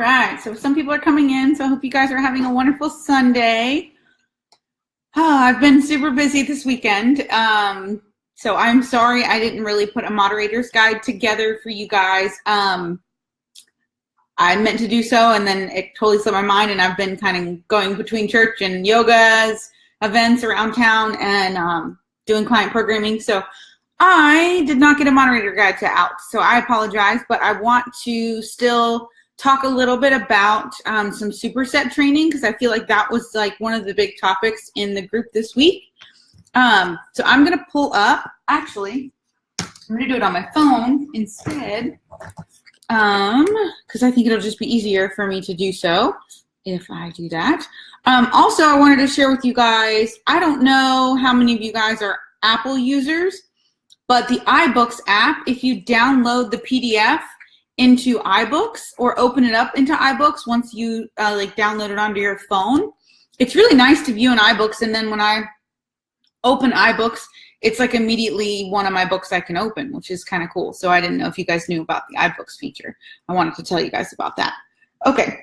right, so some people are coming in, so I hope you guys are having a wonderful Sunday. I've been super busy this weekend, so I'm sorry I didn't really put a moderator's guide together for you guys. I meant to do so, and then it totally slipped my mind, and I've been kind of going between church and yogas, events around town, and doing client programming, so I did not get a moderator guide out, so I apologize, but I want to still talk a little bit about some Superset training, because I feel like that was like one of the big topics in the group this week. So I'm going to pull up, actually, I'm going to do it on my phone instead, because I think it'll just be easier for me to do so if I do that. Also, I wanted to share with you guys, I don't know how many of you guys are Apple users, but the iBooks app, if you download the PDF into iBooks or open it up into iBooks once you like download it onto your phone, it's really nice to view in iBooks, and then when I open iBooks, it's like immediately one of my books I can open, which is kind of cool. So I didn't know if you guys knew about the iBooks feature. I wanted to tell you guys about that. Okay,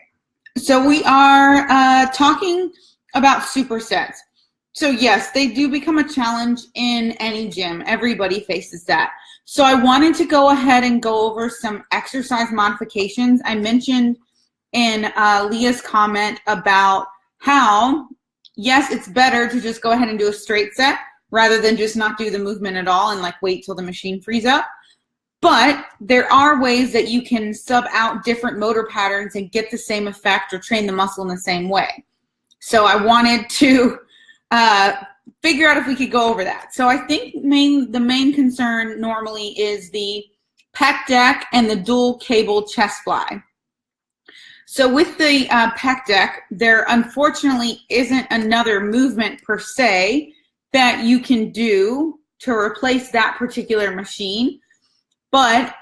so we are talking about supersets. So yes, they do become a challenge in any gym. Everybody faces that. So I wanted to go ahead and go over some exercise modifications. I mentioned in Leah's comment about how, yes, it's better to just go ahead and do a straight set rather than just not do the movement at all and like wait till the machine frees up. But there are ways that you can sub out different motor patterns and get the same effect or train the muscle in the same way. So I wanted to figure out if we could go over that. So I think the main concern normally is the pec deck and the dual cable chest fly. So with the pec deck, there unfortunately isn't another movement per se that you can do to replace that particular machine, but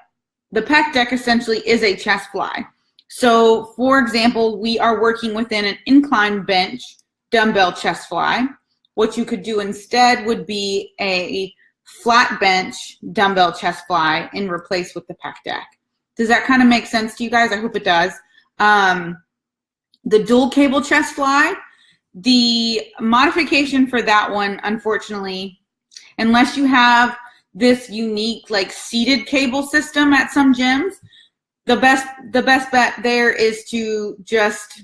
the pec deck essentially is a chest fly. So for example, we are working within an incline bench dumbbell chest fly. What you could do instead would be a flat bench dumbbell chest fly and replace with the pec deck. Does that kind of make sense to you guys? I hope it does. The dual cable chest fly, the modification for that one, unfortunately, unless you have this unique like seated cable system at some gyms, the best bet there is to just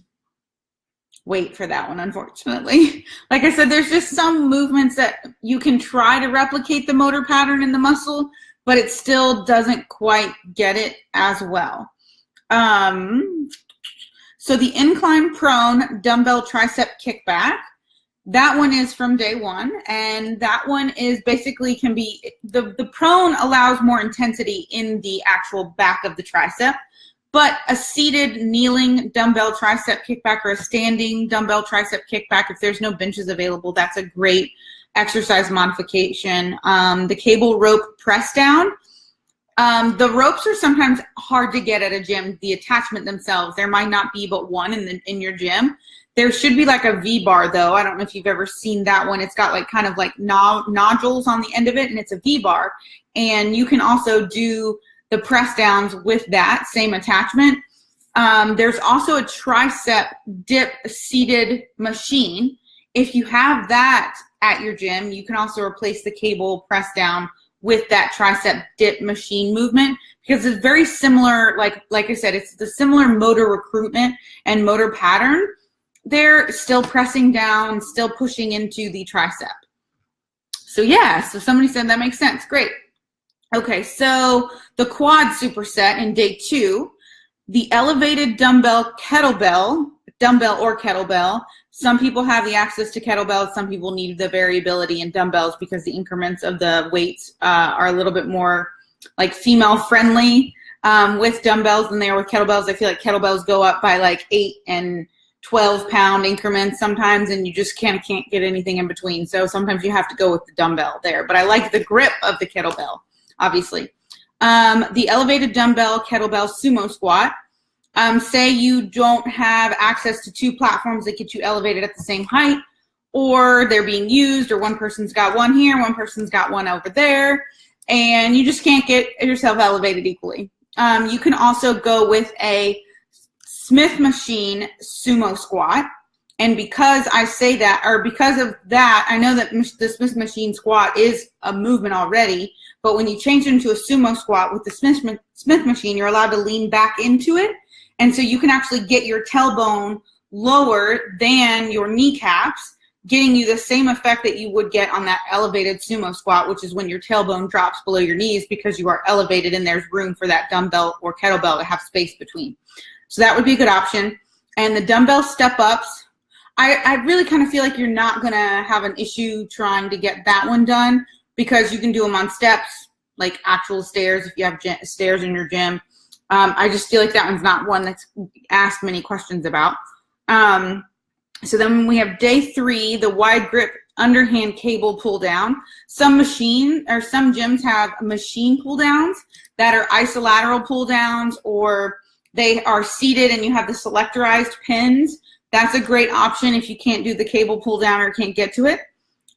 wait for that one, unfortunately. Like I said, there's just some movements that you can try to replicate the motor pattern in the muscle, but it still doesn't quite get it as well. So the incline prone dumbbell tricep kickback, that one is from day one, and that one is basically can be, the prone allows more intensity in the actual back of the tricep, but a seated kneeling dumbbell tricep kickback or a standing dumbbell tricep kickback, if there's no benches available, that's a great exercise modification. The cable rope press down. The ropes are sometimes hard to get at a gym, the attachment themselves. There might not be but one in your gym. There should be like a V-bar though. I don't know if you've ever seen that one. It's got like kind of like nodules on the end of it, and it's a V-bar. And you can also do the press downs with that same attachment. There's also a tricep dip seated machine. If you have that at your gym, you can also replace the cable press down with that tricep dip machine movement, because it's very similar, like I said, it's the similar motor recruitment and motor pattern. They're still pressing down, still pushing into the tricep. So yeah, so somebody said that makes sense, great. Okay, so the quad superset in day 2, the elevated dumbbell or kettlebell. Some people have the access to kettlebells. Some people need the variability in dumbbells because the increments of the weights are a little bit more like female friendly with dumbbells than they are with kettlebells. I feel like kettlebells go up by like 8 and 12 pound increments sometimes, and you just can't get anything in between. So sometimes you have to go with the dumbbell there. But I like the grip of the kettlebell, obviously. The elevated dumbbell kettlebell sumo squat. Say you don't have access to 2 platforms that get you elevated at the same height, or they're being used, or one person's got one here, one person's got one over there, and you just can't get yourself elevated equally. You can also go with a Smith machine sumo squat. And because I say that, or because of that, I know that the Smith machine squat is a movement already, but when you change it into a sumo squat with the Smith machine, you're allowed to lean back into it. And so you can actually get your tailbone lower than your kneecaps, getting you the same effect that you would get on that elevated sumo squat, which is when your tailbone drops below your knees because you are elevated and there's room for that dumbbell or kettlebell to have space between. So that would be a good option. And the dumbbell step-ups, I really kind of feel like you're not going to have an issue trying to get that one done because you can do them on steps, like actual stairs if you have stairs in your gym. I just feel like that one's not one that's asked many questions about. So then we have day 3, the wide grip underhand cable pull down. Some gyms have machine pull downs that are isolateral pull downs, or they are seated and you have the selectorized pins. That's a great option if you can't do the cable pull down or can't get to it.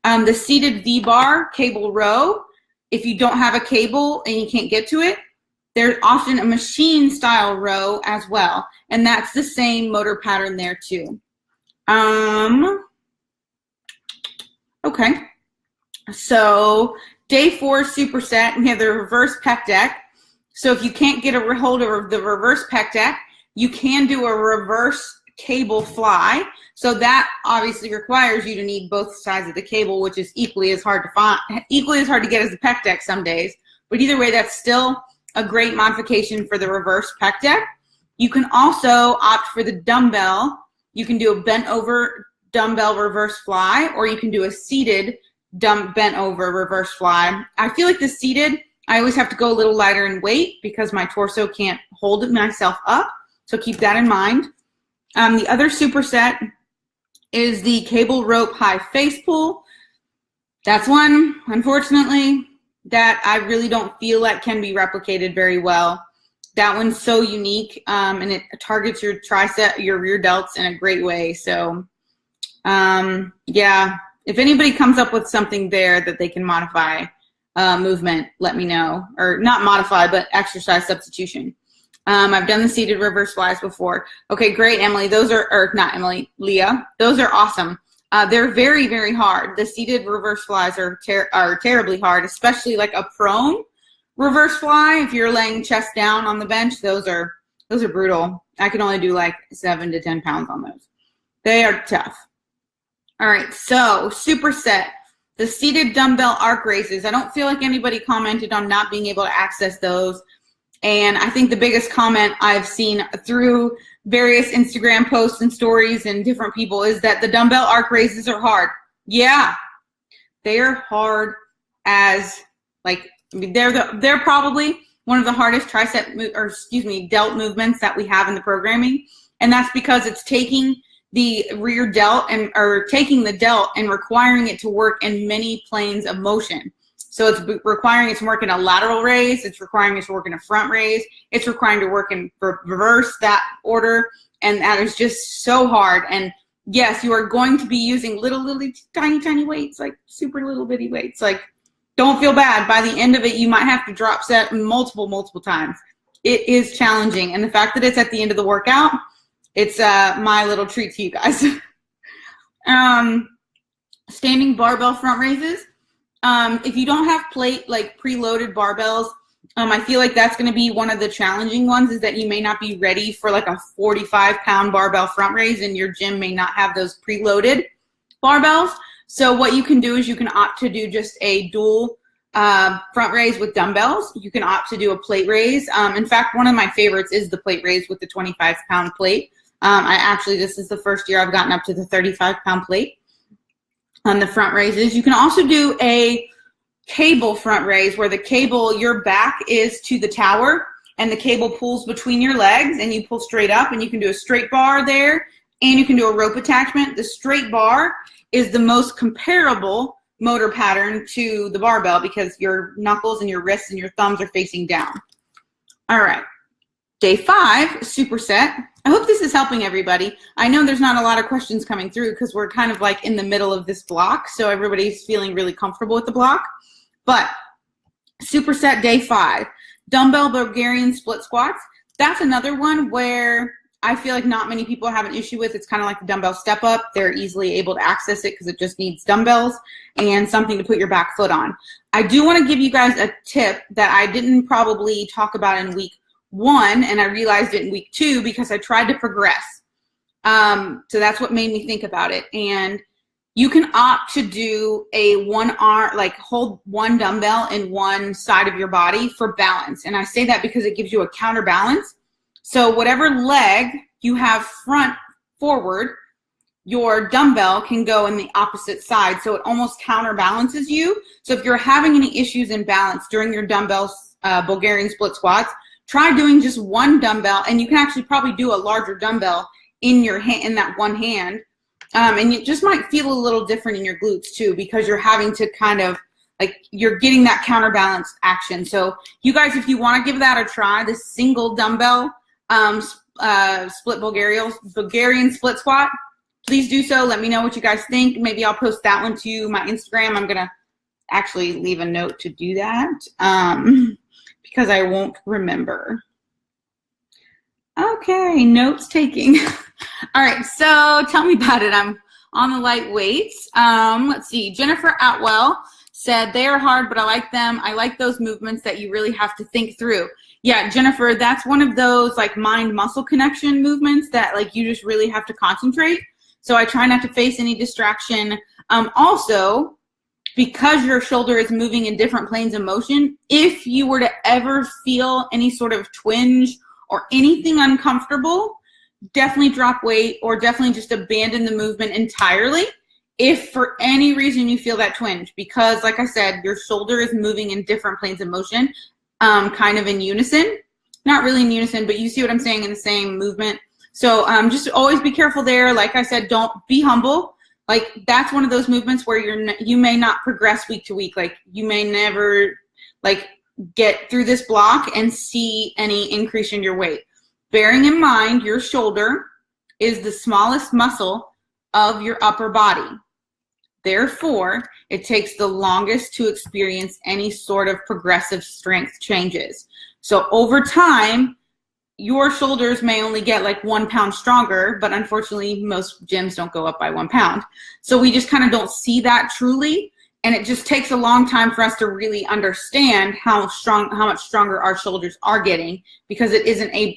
The seated V-bar cable row, if you don't have a cable and you can't get to it, there's often a machine style row as well. And that's the same motor pattern there too. Okay. So day 4 superset, we have the reverse pec deck. So if you can't get a hold of the reverse pec deck, you can do a reverse cable fly. So that obviously requires you to need both sides of the cable, which is equally as hard to get as the pec deck some days. But either way, that's still a great modification for the reverse pec deck. You can also opt for the dumbbell. You can do a bent over dumbbell reverse fly, or you can do a seated bent over reverse fly. I feel like the seated, I always have to go a little lighter in weight because my torso can't hold myself up. So keep that in mind. The other superset is the cable rope high face pull. That's one, unfortunately, that I really don't feel like can be replicated very well. That one's so unique, and it targets your tricep, your rear delts in a great way. So, yeah, if anybody comes up with something there that they can modify movement, let me know. Or not modify, but exercise substitution. I've done the seated reverse flies before. Okay, great, Emily. Those are, or not Emily, Leah. Those are awesome. They're very, very hard. The seated reverse flies are terribly hard, especially like a prone reverse fly. If you're laying chest down on the bench, those are brutal. I can only do like 7 to 10 pounds on those. They are tough. All right, so superset, the seated dumbbell arc raises. I don't feel like anybody commented on not being able to access those. And I think the biggest comment I've seen through various Instagram posts and stories and different people is that the dumbbell arc raises are hard. Yeah, they are hard as, like, I mean, they're probably one of the hardest delt movements that we have in the programming. And that's because it's taking the rear delt taking the delt and requiring it to work in many planes of motion. So it's requiring it to work in a lateral raise. It's requiring it to work in a front raise. It's requiring to work in reverse that order. And that is just so hard. And yes, you are going to be using little tiny weights, like super little bitty weights. Like, don't feel bad. By the end of it, you might have to drop set multiple times. It is challenging. And the fact that it's at the end of the workout, it's my little treat to you guys. Standing barbell front raises. If you don't have preloaded barbells, I feel like that's going to be one of the challenging ones, is that you may not be ready for like a 45-pound barbell front raise, and your gym may not have those preloaded barbells. So what you can do is you can opt to do just a dual front raise with dumbbells. You can opt to do a plate raise. In fact, one of my favorites is the plate raise with the 25-pound plate. This is the first year I've gotten up to the 35-pound plate on the front raises. You can also do a cable front raise where the cable, your back is to the tower and the cable pulls between your legs and you pull straight up, and you can do a straight bar there and you can do a rope attachment. The straight bar is the most comparable motor pattern to the barbell because your knuckles and your wrists and your thumbs are facing down. All right, day 5, superset. I hope this is helping everybody. I know there's not a lot of questions coming through because we're kind of like in the middle of this block, so everybody's feeling really comfortable with the block. But superset day 5, dumbbell Bulgarian split squats. That's another one where I feel like not many people have an issue with. It's kind of like the dumbbell step up. They're easily able to access it because it just needs dumbbells and something to put your back foot on. I do want to give you guys a tip that I didn't probably talk about in week 1, and I realized it in week 2 because I tried to progress. So that's what made me think about it. And you can opt to do a one arm, like hold one dumbbell in one side of your body for balance. And I say that because it gives you a counterbalance. So whatever leg you have front forward, your dumbbell can go in the opposite side. So it almost counterbalances you. So if you're having any issues in balance during your dumbbells, Bulgarian split squats, try doing just one dumbbell, and you can actually probably do a larger dumbbell in your hand, in that one hand. And you just might feel a little different in your glutes too, because you're having to kind of like, you're getting that counterbalance action. So you guys, if you want to give that a try, this single dumbbell split Bulgarian split squat, please do so. Let me know what you guys think. Maybe I'll post that one to my Instagram. I'm going to actually leave a note to do that because I won't remember. Okay, notes taking. All right, so tell me about it. I'm on the light weights. Let's see. Jennifer Atwell said, they are hard, but I like them. I like those movements that you really have to think through. Yeah, Jennifer, that's one of those like mind-muscle connection movements that like you just really have to concentrate. So I try not to face any distraction. Also, because your shoulder is moving in different planes of motion, if you were to ever feel any sort of twinge or anything uncomfortable, definitely drop weight or definitely just abandon the movement entirely if for any reason you feel that twinge, because like I said, your shoulder is moving in different planes of motion, kind of in unison. Not really in unison, but you see what I'm saying, in the same movement. So just always be careful there. Like I said, don't be humble. Like that's one of those movements where you may not progress week to week. Like you may never like get through this block and see any increase in your weight. Bearing in mind your shoulder is the smallest muscle of your upper body. Therefore, it takes the longest to experience any sort of progressive strength changes. So over time, your shoulders may only get like 1 pound stronger, but unfortunately most gyms don't go up by 1 pound. So we just kind of don't see that truly. And it just takes a long time for us to really understand how much stronger our shoulders are getting, because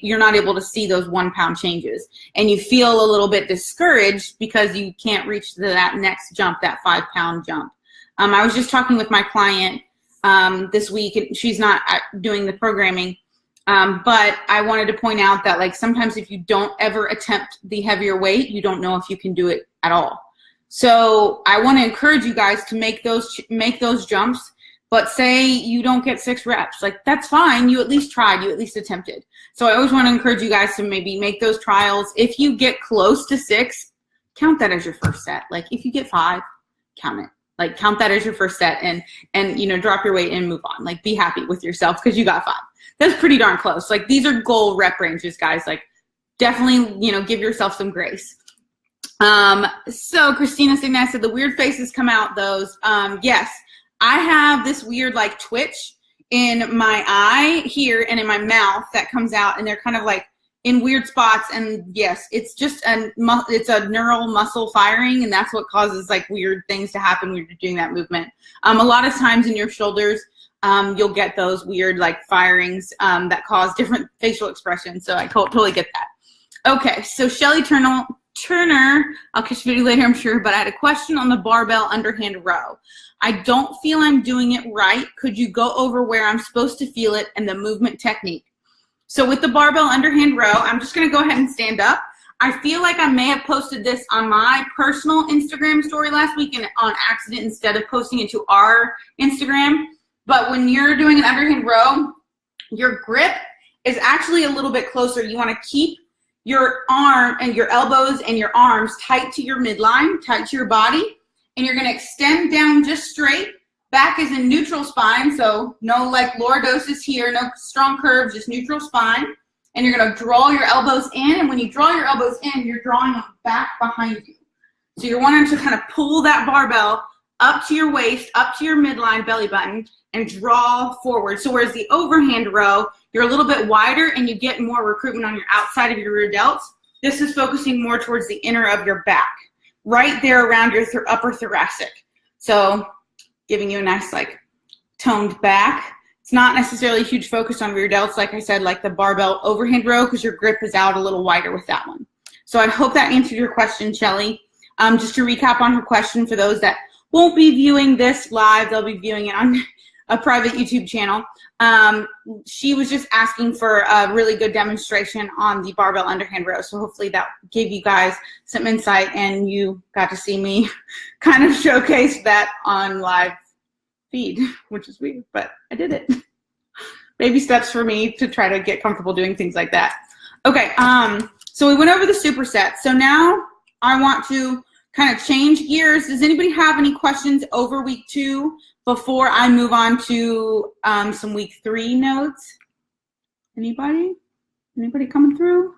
you're not able to see those 1 pound changes. And you feel a little bit discouraged because you can't reach that next jump, that 5 pound jump. I was just talking with my client this week, and she's not doing the programming. But I wanted to point out that like sometimes if you don't ever attempt the heavier weight, you don't know if you can do it at all. So I want to encourage you guys to make those jumps, but say you don't get 6 reps, like that's fine. You at least tried, you at least attempted. So I always want to encourage you guys to maybe make those trials. If you get close to 6, count that as your first set. Like if you get 5, count it. Like count that as your first set and you know, drop your weight and move on. Like be happy with yourself because you got 5. That's pretty darn close. Like these are goal rep ranges, guys. Like definitely, you know, give yourself some grace. So Christina Signas said the weird faces come out, those. Yes, I have this weird like twitch in my eye here and in my mouth that comes out, and they're kind of like in weird spots. And yes, it's just it's a neural muscle firing, and that's what causes like weird things to happen when you're doing that movement. A lot of times in your shoulders, you'll get those weird like firings that cause different facial expressions. So I totally get that. Okay, so Shelly Turner, I'll catch you later, I'm sure, but I had a question on the barbell underhand row. I don't feel I'm doing it right. Could you go over where I'm supposed to feel it and the movement technique? So with the barbell underhand row, I'm just going to go ahead and stand up. I feel like I may have posted this on my personal Instagram story last week and on accident instead of posting it to our Instagram. But when you're doing an underhand row, your grip is actually a little bit closer. You want to keep your arm and your elbows and your arms tight to your midline, tight to your body, and you're going to extend down just straight. Back is in neutral spine, so no like lordosis here, no strong curves, just neutral spine. And you're going to draw your elbows in, and when you draw your elbows in, you're drawing them back behind you. So you're wanting to kind of pull that barbell up to your waist, up to your midline belly button, and draw forward. So whereas the overhand row, you're a little bit wider and you get more recruitment on your outside of your rear delts. This is focusing more towards the inner of your back, right there around your upper thoracic. So giving you a nice like toned back. It's not necessarily a huge focus on rear delts, like I said, like the barbell overhand row, because your grip is out a little wider with that one. So I hope that answered your question, Shelly. Just to recap on her question, for those that won't be viewing this live, they'll be viewing it on a private YouTube channel. She was just asking for a really good demonstration on the barbell underhand row. So hopefully that gave you guys some insight and you got to see me kind of showcase that on live feed, which is weird, but I did it. Baby steps for me to try to get comfortable doing things like that. Okay, so we went over the superset. So now I want to kind of change gears. Does anybody have any questions over week 2 before I move on to some week 3 notes? Anybody? Anybody coming through?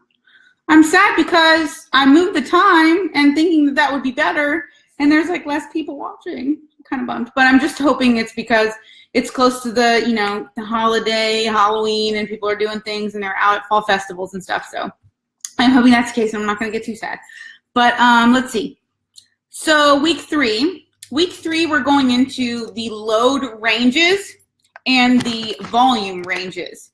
I'm sad because I moved the time and thinking that that would be better, and there's like less people watching. I'm kind of bummed, but I'm just hoping it's because it's close to the, you know, the holiday, Halloween, and people are doing things and they're out at fall festivals and stuff. So I'm hoping that's the case, and I'm not going to get too sad. But let's see. So week 3, we're going into the load ranges and the volume ranges.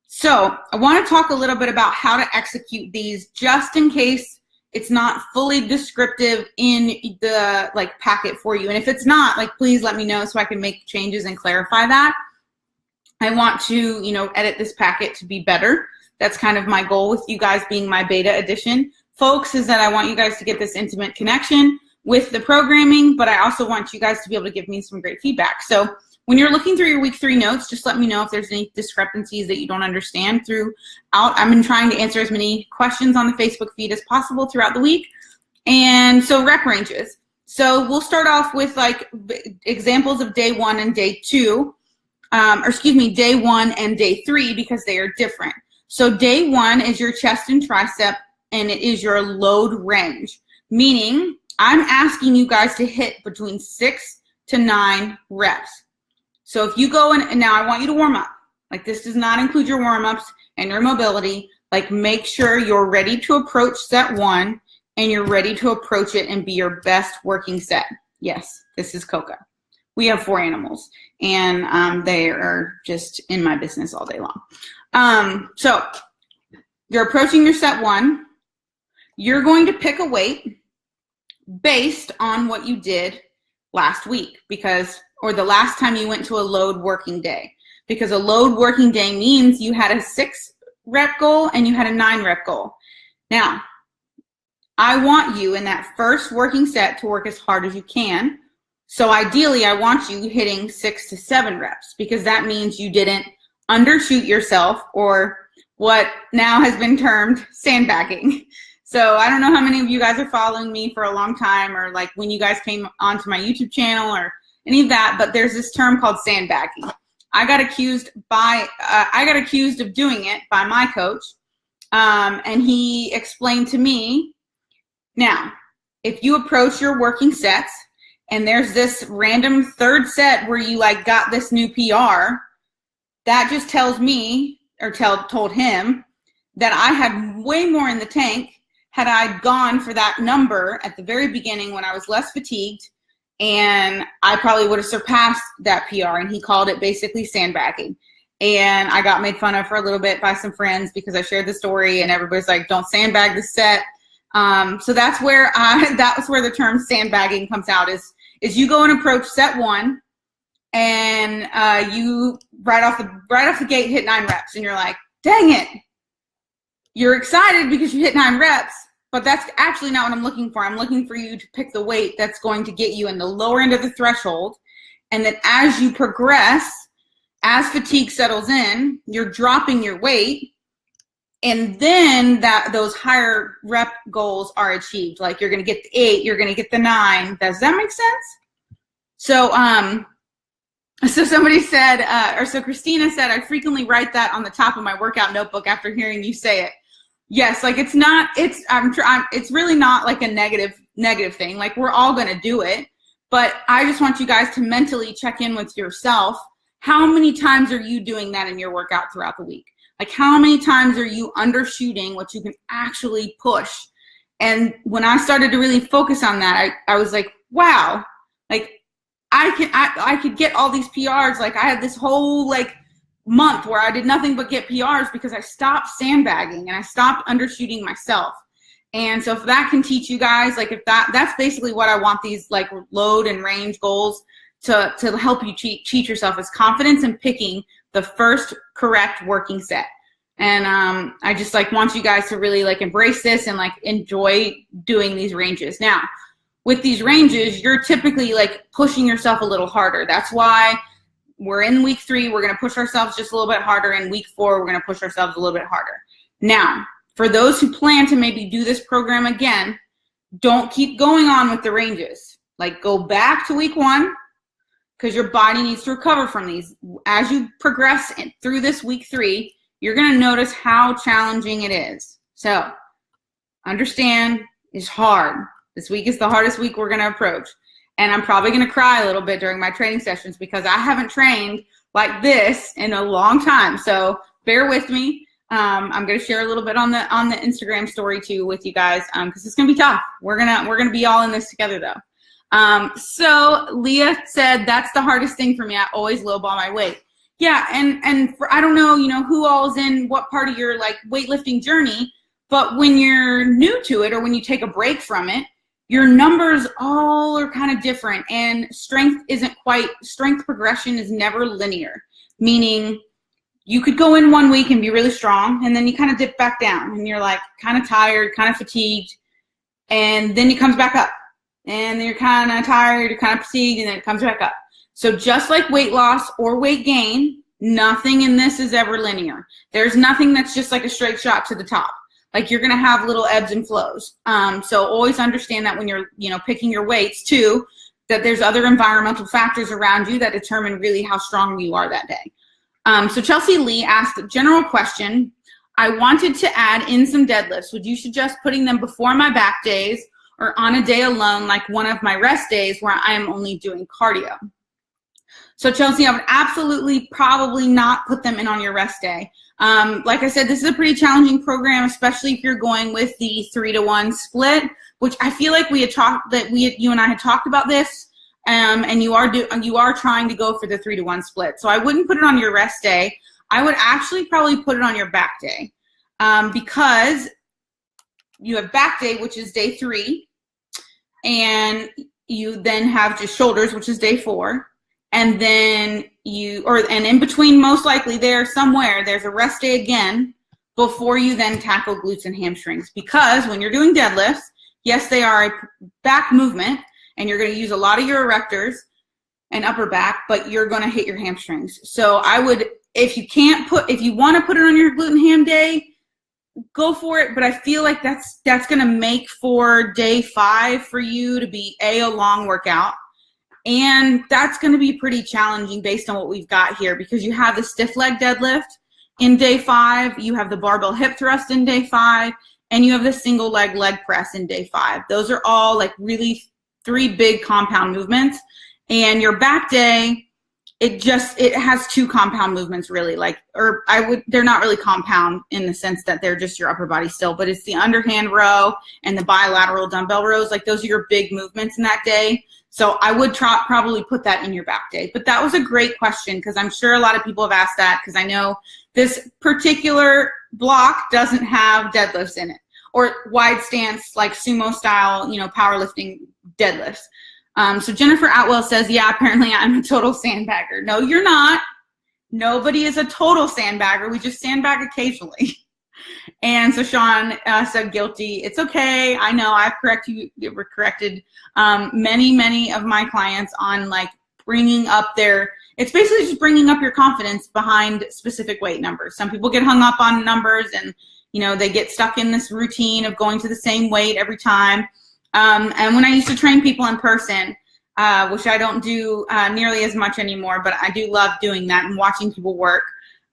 So I want to talk a little bit about how to execute these, just in case it's not fully descriptive in the like packet for you. And if it's not, like, please let me know so I can make changes and clarify that. I want to, you know, edit this packet to be better. That's kind of my goal with you guys being my beta edition folks, is that I want you guys to get this intimate connection with the programming, but I also want you guys to be able to give me some great feedback. So when you're looking through your week 3 notes, just let me know if there's any discrepancies that you don't understand throughout. I've been trying to answer as many questions on the Facebook feed as possible throughout the week. And so rep ranges. So we'll start off with like examples of day 1 and day 2, day 1 and day 3, because they are different. So day 1 is your chest and tricep, and it is your load range, meaning I'm asking you guys to hit between 6 to 9 reps. So if you go in, and now I want you to warm up. Like, this does not include your warm-ups and your mobility. Like, make sure you're ready to approach set 1 and you're ready to approach it and be your best working set. Yes, this is Coca. We have 4 animals, and they are just in my business all day long. So you're approaching your set 1. You're going to pick a weight based on what you did last week, or the last time you went to a load working day, because a load working day means you had a 6 rep goal and you had a 9 rep goal. Now, I want you in that first working set to work as hard as you can. So ideally, I want you hitting 6 to 7 reps, because that means you didn't undershoot yourself, or what now has been termed sandbagging. So I don't know how many of you guys are following me for a long time, or like when you guys came onto my YouTube channel or any of that, but there's this term called sandbagging. I got accused of doing it by my coach, and he explained to me, now, if you approach your working sets and there's this random 3rd set where you like got this new PR, that just tells me, or told him, that I had way more in the tank had I gone for that number at the very beginning when I was less fatigued, and I probably would have surpassed that PR. And he called it basically sandbagging. And I got made fun of for a little bit by some friends because I shared the story, and everybody's like, don't sandbag the set. So that's where the term sandbagging comes out, is you go and approach set 1, and you right off the gate hit 9 reps, and you're like, dang it. You're excited because you hit 9 reps, but that's actually not what I'm looking for. I'm looking for you to pick the weight that's going to get you in the lower end of the threshold, and that as you progress, as fatigue settles in, you're dropping your weight, and then those higher rep goals are achieved. Like, you're going to get the 8, you're going to get the 9. Does that make sense? So, so somebody said, so Christina said, I frequently write that on the top of my workout notebook after hearing you say it. Yes, like it's really not like a negative thing. Like, we're all going to do it, but I just want you guys to mentally check in with yourself. How many times are you doing that in your workout throughout the week? Like, how many times are you undershooting what you can actually push? And when I started to really focus on that, I was like, wow, like I could get all these PRs. Like, I had this whole like month where I did nothing but get PRs because I stopped sandbagging and I stopped undershooting myself. And so if that can teach you guys, like, if that's basically what I want these like load and range goals to help you teach yourself, is confidence in picking the first correct working set. And I just like want you guys to really like embrace this and like enjoy doing these ranges. Now, with these ranges, you're typically like pushing yourself a little harder. That's why we're in week 3. We're going to push ourselves just a little bit harder. In week 4, we're going to push ourselves a little bit harder. Now, for those who plan to maybe do this program again, don't keep going on with the ranges. Like, go back to week 1, because your body needs to recover from these. As you progress through this week 3, you're going to notice how challenging it is. So understand, it's hard. This week is the hardest week we're going to approach. And I'm probably going to cry a little bit during my training sessions because I haven't trained like this in a long time. So bear with me. I'm going to share a little bit on the Instagram story too with you guys, because it's going to be tough. We're gonna be all in this together though. So Leah said, that's the hardest thing for me. I always lowball my weight. Yeah, and for, I don't know, who all is in what part of your like weightlifting journey, but when you're new to it or when you take a break from it, your numbers all are kind of different, and strength progression is never linear, meaning you could go in one week and be really strong, and then you kind of dip back down and you're like kind of tired, kind of fatigued, and then it comes back up, and then you're kind of tired, you're kind of fatigued, and then it comes back up. So just like weight loss or weight gain, nothing in this is ever linear. There's nothing that's just like a straight shot to the top. Like, you're going to have little ebbs and flows. So always understand that when you're, picking your weights too, that there's other environmental factors around you that determine really how strong you are that day. So Chelsea Lee asked a general question. I wanted to add in some deadlifts. Would you suggest putting them before my back days or on a day alone, like one of my rest days where I am only doing cardio? So Chelsea, I would absolutely probably not put them in on your rest day. Like I said, this is a pretty challenging program, especially if you're going with the 3-to-1 split, which I feel like you and I had talked about this, and you are trying to go for the 3-to-1 split. So I wouldn't put it on your rest day. I would actually probably put it on your back day, because you have back day, which is day 3, and you then have just shoulders, which is day 4. And then and in between, most likely there's a rest day again before you then tackle glutes and hamstrings. Because when you're doing deadlifts, yes, they are a back movement, and you're going to use a lot of your erectors and upper back, but you're going to hit your hamstrings. So I would, if you want to put it on your glute and ham day, go for it. But I feel like that's going to make for day 5 for you to be a long workout. And that's going to be pretty challenging based on what we've got here, because you have the stiff leg deadlift in day 5, you have the barbell hip thrust in day 5, and you have the single leg press in day 5. Those are all like really 3 big compound movements. And your back day, it has 2 compound movements really, they're not really compound in the sense that they're just your upper body still, but it's the underhand row and the bilateral dumbbell rows. Like, those are your big movements in that day. So I would probably put that in your back day. But that was a great question, because I'm sure a lot of people have asked that, because I know this particular block doesn't have deadlifts in it, or wide stance, like sumo style, powerlifting deadlifts. So Jennifer Atwell says, yeah, apparently I'm a total sandbagger. No, you're not. Nobody is a total sandbagger. We just sandbag occasionally. And so Sean said guilty. It's okay. I know I've corrected many of my clients on like bringing up it's basically just bringing up your confidence behind specific weight numbers. Some people get hung up on numbers, and they get stuck in this routine of going to the same weight every time. And when I used to train people in person, which I don't do nearly as much anymore, but I do love doing that and watching people work.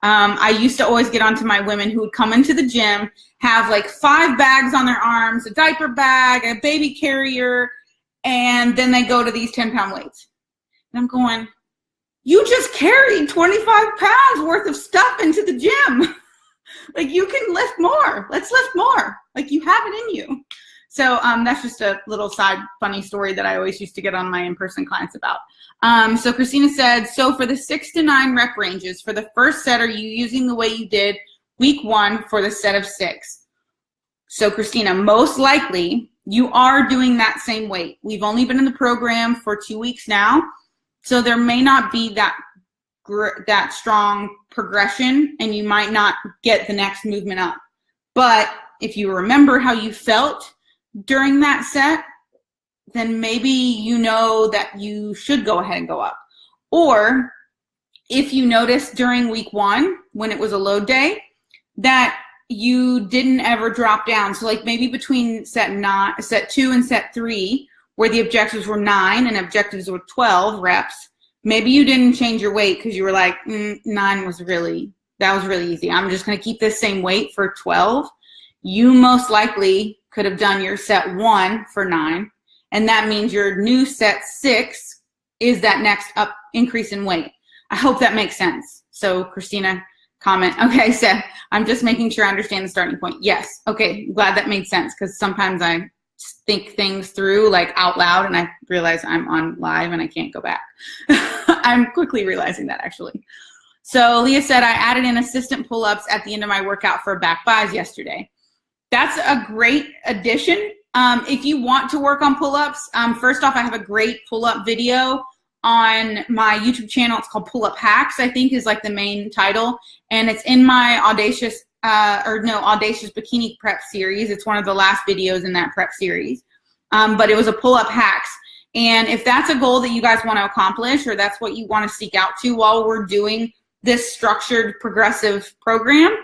I used to always get onto my women who would come into the gym, have like 5 bags on their arms, a diaper bag, a baby carrier, and then they go to these 10-pound weights. And I'm going, you just carried 25 pounds worth of stuff into the gym. Like, you can lift more. Let's lift more. Like, you have it in you. So that's just a little side funny story that I always used to get on my in-person clients about. So Christina said, so for the 6 to 9 rep ranges, for the first set, are you using the way you did week 1 for the set of 6? So Christina, most likely you are doing that same weight. We've only been in the program for 2 weeks now, so there may not be that strong progression, and you might not get the next movement up. But if you remember how you felt during that set, then maybe you know that you should go ahead and go up. Or if you noticed during week 1, when it was a load day, that you didn't ever drop down. So like maybe between set 2 and set 3, where the objectives were 9 and objectives were 12 reps, maybe you didn't change your weight because you were like, 9 was really easy. I'm just going to keep this same weight for 12. You most likely could have done your set 1 for 9, and that means your new set 6 is that next increase in weight. I hope that makes sense. So Christina, comment. Okay, Seth, I'm just making sure I understand the starting point. Yes. Okay, glad that made sense, because sometimes I think things through like out loud and I realize I'm on live and I can't go back. I'm quickly realizing that, actually. So Leah said, I added in assistant pull-ups at the end of my workout for back buys yesterday. That's a great addition. If you want to work on pull-ups, first off, I have a great pull-up video on my YouTube channel. It's called Pull-Up Hacks, I think is like the main title. And it's in my Audacious Bikini Prep series. It's one of the last videos in that prep series. But it was a pull-up hacks. And if that's a goal that you guys want to accomplish, or that's what you want to seek out to while we're doing this structured progressive program,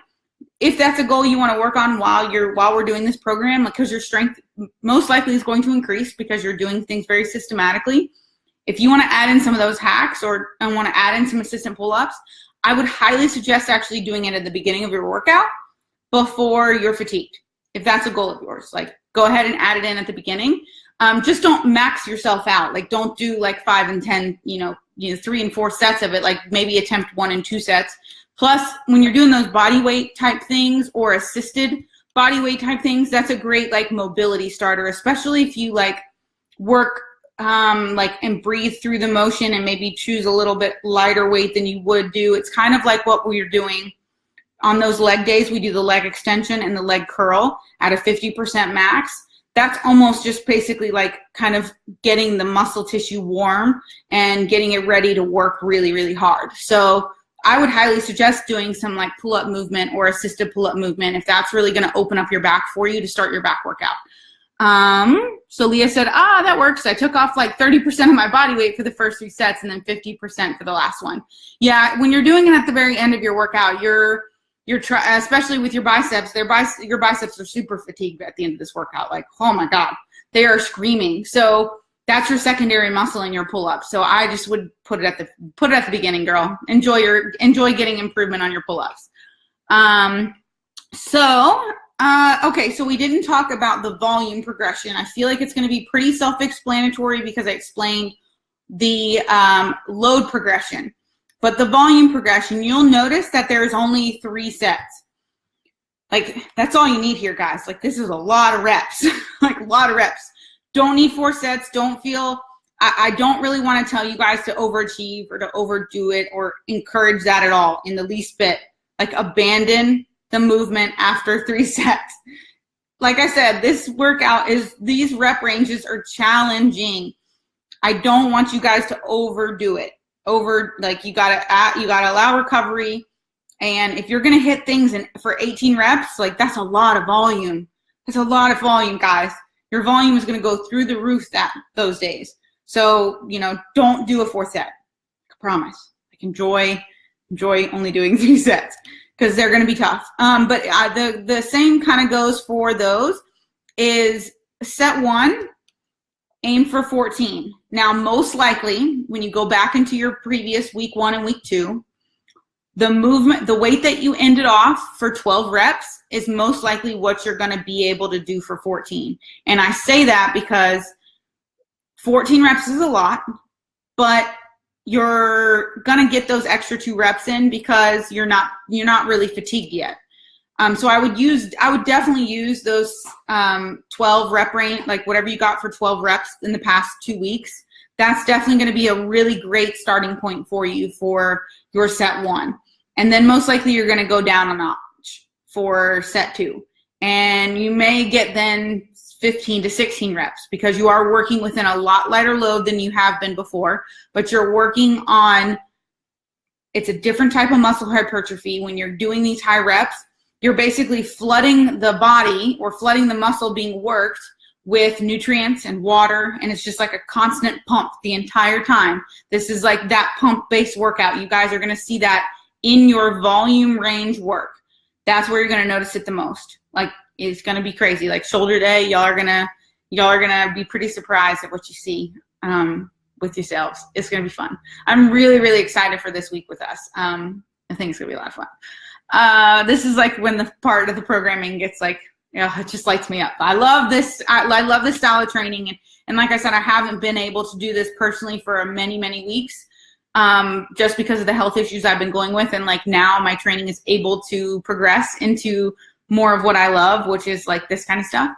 if that's a goal you want to work on while we're doing this program, because your strength most likely is going to increase because you're doing things very systematically. If you want to add in some of those hacks and want to add in some assistant pull-ups, I would highly suggest actually doing it at the beginning of your workout before you're fatigued. If that's a goal of yours, like go ahead and add it in at the beginning. Just don't max yourself out. Like don't do like 5 and 10, 3 and 4 sets of it. Like maybe attempt 1 and 2 sets. Plus, when you're doing those body weight type things or assisted body weight type things, that's a great like mobility starter, especially if you like work and breathe through the motion and maybe choose a little bit lighter weight than you would do. It's kind of like what we're doing on those leg days. We do the leg extension and the leg curl at a 50% max. That's almost just basically like kind of getting the muscle tissue warm and getting it ready to work really, really hard. So I would highly suggest doing some like pull-up movement or assisted pull-up movement if that's really going to open up your back for you to start your back workout. So Leah said, that works. I took off like 30% of my body weight for the first 3 sets and then 50% for the last one. Yeah, when you're doing it at the very end of your workout, you're especially with your biceps, your biceps are super fatigued at the end of this workout. Like, oh my God, they are screaming. So that's your secondary muscle in your pull-up. So I just would put it at the beginning, girl. Enjoy getting improvement on your pull-ups. Okay, so we didn't talk about the volume progression. I feel like it's going to be pretty self-explanatory because I explained the load progression. But the volume progression, you'll notice that there's only 3 sets. Like, that's all you need here, guys. Like, this is a lot of reps. Like, a lot of reps. Don't need 4 sets. I don't really want to tell you guys to overachieve or to overdo it or encourage that at all in the least bit. Like, abandon the movement after 3 sets. Like I said, this workout these rep ranges are challenging. I don't want you guys to overdo it. You gotta allow recovery. And if you're gonna hit things for 18 reps, like that's a lot of volume. That's a lot of volume, guys. Your volume is gonna go through the roof those days. So, don't do a 4th set. I promise. Like enjoy only doing 3 sets because they're gonna be tough. But the same kind of goes for those. Is set 1, aim for 14. Now, most likely, when you go back into your previous week 1 and week 2, the weight that you ended off for 12 reps is most likely what you're going to be able to do for 14. And I say that because 14 reps is a lot, but you're going to get those extra 2 reps in because you're not really fatigued yet. So I would definitely use those 12 rep range, like whatever you got for 12 reps in the past 2 weeks. That's definitely going to be a really great starting point for you for your set 1. And then most likely you're going to go down a notch for set 2. And you may get then 15 to 16 reps because you are working within a lot lighter load than you have been before, but you're working on, it's a different type of muscle hypertrophy. When you're doing these high reps, you're basically flooding the body or flooding the muscle being worked with nutrients and water, and it's just like a constant pump the entire time. This is like that pump-based workout. You guys are going to see that in your volume range work. That's where you're going to notice it the most. Like, it's going to be crazy. Like shoulder day, y'all are gonna be pretty surprised at what you see with yourselves. It's going to be fun. I'm really, really excited for this week with us. I think it's going to be a lot of fun. This is like when the part of the programming gets like, it just lights me up. I love this. I love this style of training. And like I said, I haven't been able to do this personally for many, many weeks, just because of the health issues I've been going with. And like now my training is able to progress into more of what I love, which is like this kind of stuff.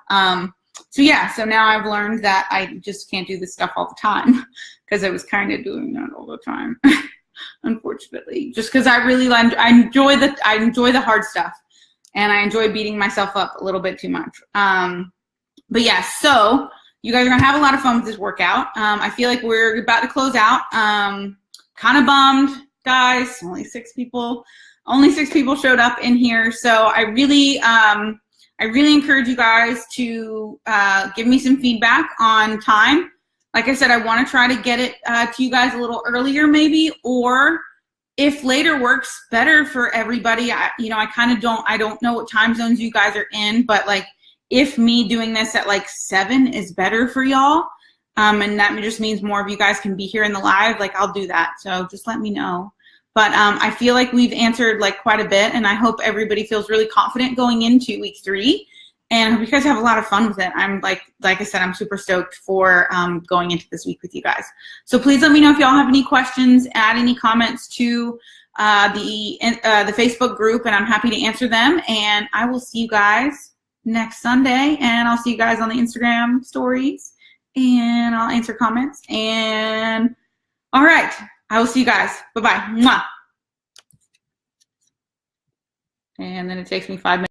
So yeah, so now I've learned that I just can't do this stuff all the time because I was kind of doing that all the time. Unfortunately, just because I enjoy the hard stuff, and I enjoy beating myself up a little bit too much. But yeah, so you guys are gonna have a lot of fun with this workout. I feel like we're about to close out. Kind of bummed, guys. Only 6 people showed up in here. So I really encourage you guys to give me some feedback on time. Like I said, I want to try to get it to you guys a little earlier maybe, or if later works better for everybody. I don't know what time zones you guys are in, but like if me doing this at like 7 is better for y'all, and that just means more of you guys can be here in the live, like I'll do that. So just let me know. But I feel like we've answered like quite a bit, and I hope everybody feels really confident going into week 3. And I hope you guys have a lot of fun with it. I'm like I said, I'm super stoked for going into this week with you guys. So please let me know if y'all have any questions, add any comments to the Facebook group, and I'm happy to answer them. And I will see you guys next Sunday, and I'll see you guys on the Instagram stories, and I'll answer comments. And all right, I will see you guys. Bye-bye. Mwah. And then it takes me 5 minutes.